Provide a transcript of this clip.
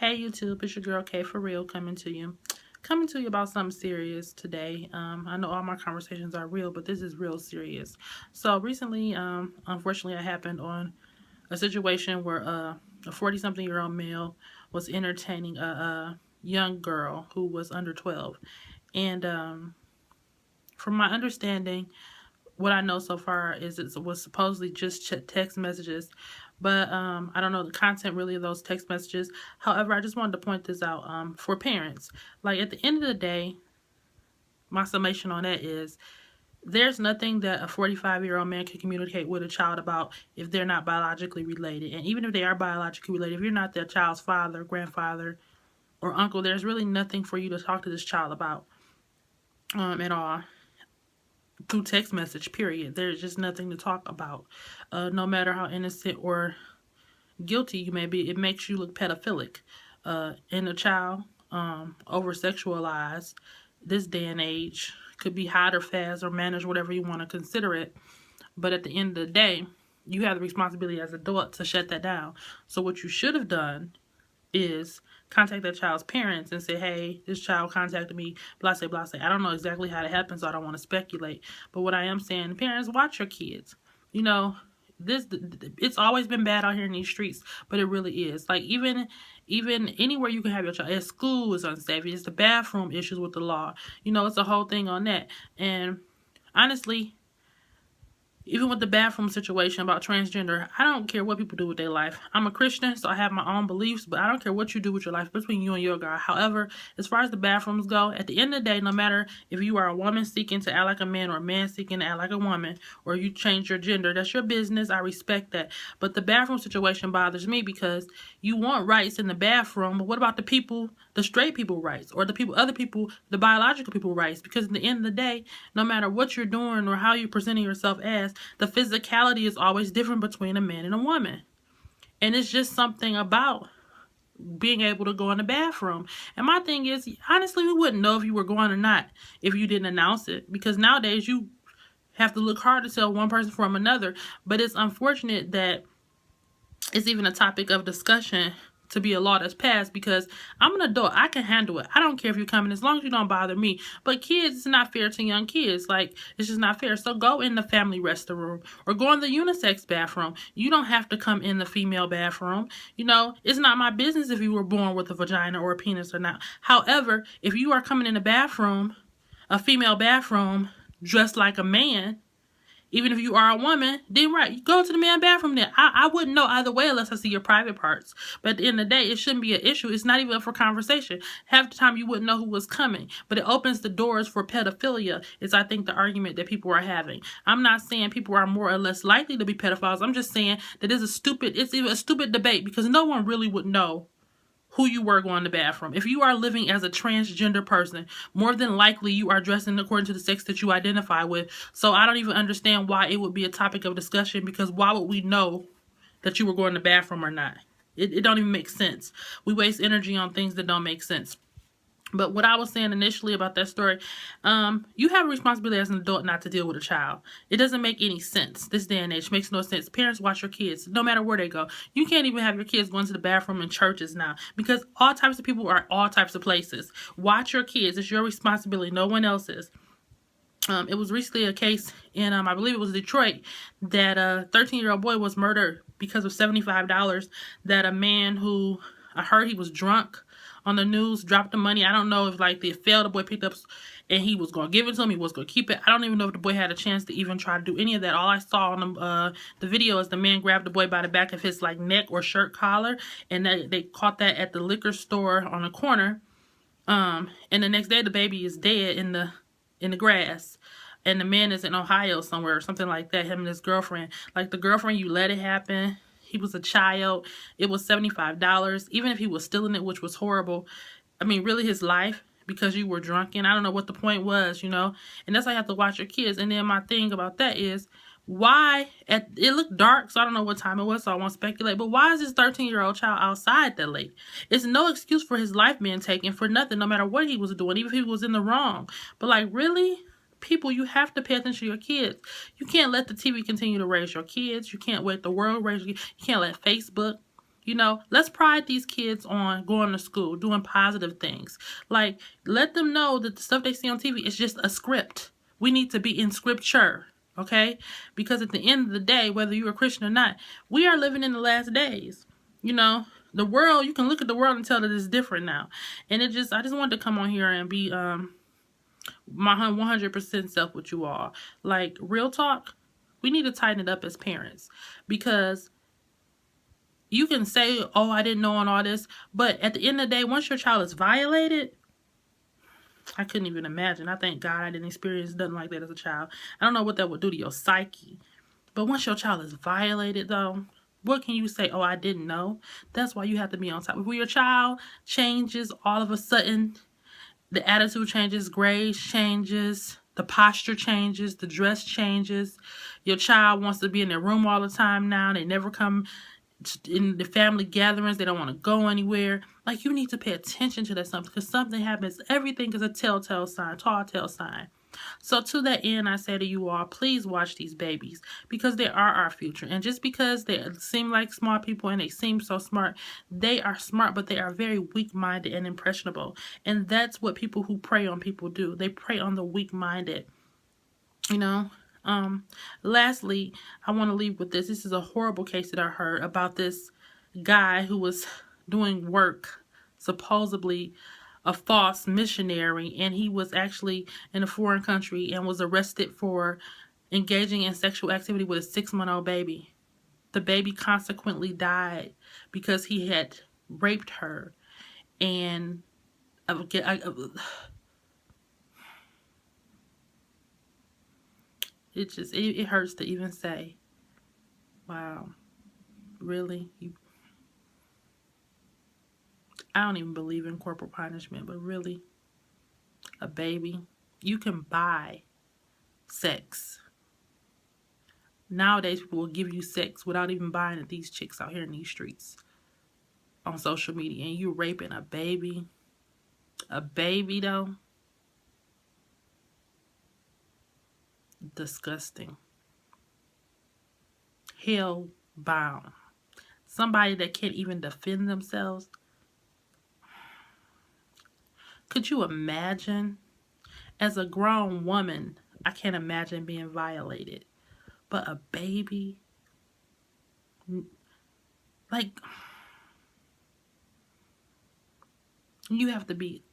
Hey YouTube, it's your girl K for real coming to you. Coming to you about something serious today. I know all my conversations are real, but this is real serious. So recently, unfortunately, it happened on a situation where a 40-something-year-old male was entertaining a young girl who was under 12. And from my understanding, what I know so far is it was supposedly just text messages, but I don't know the content really of those text messages. However, I just wanted to point this out for parents. Like at the end of the day, my summation on that is there's nothing that a 45-year-old man can communicate with a child about if they're not biologically related. And even if they are biologically related, if you're not their child's father, grandfather, or uncle, there's really nothing for you to talk to this child about at all through text message, period. There's just nothing to talk about. No matter how innocent or guilty you may be, it makes you look pedophilic. And a child over sexualized this day and age could be hot or fast or managed, whatever you want to consider it. But at the end of the day, you have the responsibility as an adult to shut that down. So what you should have done is contact that child's parents and say, hey, this child contacted me, blah, say, blah, say. I don't know exactly how that happens, so I don't want to speculate. But what I am saying, parents, watch your kids. You know, it's always been bad out here in these streets, but it really is. Like, even anywhere you can have your child. At school is unsafe. It's the bathroom issues with the law. You know, it's a whole thing on that. And honestly, even with the bathroom situation about transgender, I don't care what people do with their life. I'm a Christian, so I have my own beliefs, but I don't care what you do with your life between you and your God. However, as far as the bathrooms go, at the end of the day, no matter if you are a woman seeking to act like a man or a man seeking to act like a woman, or you change your gender, that's your business. I respect that. But the bathroom situation bothers me because you want rights in the bathroom, but what about the people, the straight people rights, or the people, other people, the biological people rights? Because at the end of the day, no matter what you're doing or how you're presenting yourself as, the physicality is always different between a man and a woman. And it's just something about being able to go in the bathroom. And my thing is, honestly, we wouldn't know if you were going or not if you didn't announce it. Because nowadays you have to look hard to tell one person from another. But it's unfortunate that it's even a topic of discussion to be a law that's passed, because I'm an adult. I can handle it. I don't care if you're coming as long as you don't bother me. But kids, it's not fair to young kids. Like, it's just not fair. So go in the family restroom or go in the unisex bathroom. You don't have to come in the female bathroom. You know, it's not my business if you were born with a vagina or a penis or not. However, if you are coming in the bathroom, a female bathroom, dressed like a man, even if you are a woman, then right, you go to the man bathroom then. I wouldn't know either way unless I see your private parts. But at the end of the day, it shouldn't be an issue. It's not even for conversation. Half the time you wouldn't know who was coming. But it opens the doors for pedophilia, is I think the argument that people are having. I'm not saying people are more or less likely to be pedophiles. I'm just saying that it's even a stupid debate, because no one really would know who you were going to the bathroom. If you are living as a transgender person, more than likely you are dressing according to the sex that you identify with. So I don't even understand why it would be a topic of discussion, because why would we know that you were going to the bathroom or not? It don't even make sense. We waste energy on things that don't make sense. But what I was saying initially about that story, you have a responsibility as an adult not to deal with a child. It doesn't make any sense. This day and age makes no sense. Parents, watch your kids, no matter where they go. You can't even have your kids going to the bathroom in churches now, because all types of people are all types of places. Watch your kids. It's your responsibility, no one else's. It was recently a case in, I believe it was Detroit, that a 13-year-old boy was murdered because of $75 that a man who, I heard he was drunk, on the news, dropped the money. I don't know if like the boy picked up and he was going to give it to him. He was going to keep it. I don't even know if the boy had a chance to even try to do any of that. All I saw on the video is the man grabbed the boy by the back of his like neck or shirt collar, and they caught that at the liquor store on the corner. And the next day the baby is dead in the grass. And the man is in Ohio somewhere or something like that, him and his girlfriend. Like, the girlfriend, you let it happen. He was a child. It was $75. Even if he was stealing it, which was horrible. I mean, really his life, because you were drunken. I don't know what the point was, you know. And that's why you have to watch your kids. And then my thing about that is, why, it looked dark, so I don't know what time it was, so I won't speculate. But why is this 13-year-old child outside that late? It's no excuse for his life being taken for nothing, no matter what he was doing, even if he was in the wrong. But like, really? People, you have to pay attention to your kids. You can't let the TV continue to raise your kids. You can't let the world raise your kids. You can't let Facebook, You know, let's pride these kids on going to school, doing positive things. Like, let them know that the stuff they see on TV is just a script. We need to be in scripture, okay? Because at the end of the day, whether you're a Christian or not, we are living in the last days. You know, the world, you can look at the world and tell that it's different now. And I just wanted to come on here and be my 100% self with you all. Like, real talk, we need to tighten it up as parents, because you can say, oh, I didn't know and all this, but at the end of the day, once your child is violated, I couldn't even imagine. I thank God I didn't experience nothing like that as a child. I don't know what that would do to your psyche. But once your child is violated, though, what can you say? Oh, I didn't know. That's why you have to be on top. If your child changes all of a sudden, the attitude changes, grades changes, the posture changes, the dress changes. Your child wants to be in their room all the time now. They never come in the family gatherings. They don't want to go anywhere. Like, you need to pay attention to that something, because something happens. Everything is a telltale sign, tall tale sign. So to that end, I say to you all, please watch these babies, because they are our future. And just because they seem like smart people and they seem so smart, they are smart, but they are very weak-minded and impressionable. And that's what people who prey on people do. They prey on the weak-minded, you know. Lastly, I want to leave with this. This is a horrible case that I heard about this guy who was doing work, supposedly a false missionary, and he was actually in a foreign country and was arrested for engaging in sexual activity with a 6-month-old baby. The baby consequently died because he had raped her. And it hurts to even say, wow, really? I don't even believe in corporal punishment, but really, a baby? You can buy sex. Nowadays, people will give you sex without even buying it. These chicks out here in these streets on social media, and you're raping a baby. A baby, though? Disgusting. Hell bound. Somebody that can't even defend themselves. Could you imagine? As a grown woman, I can't imagine being violated. But a baby? Like, you have to be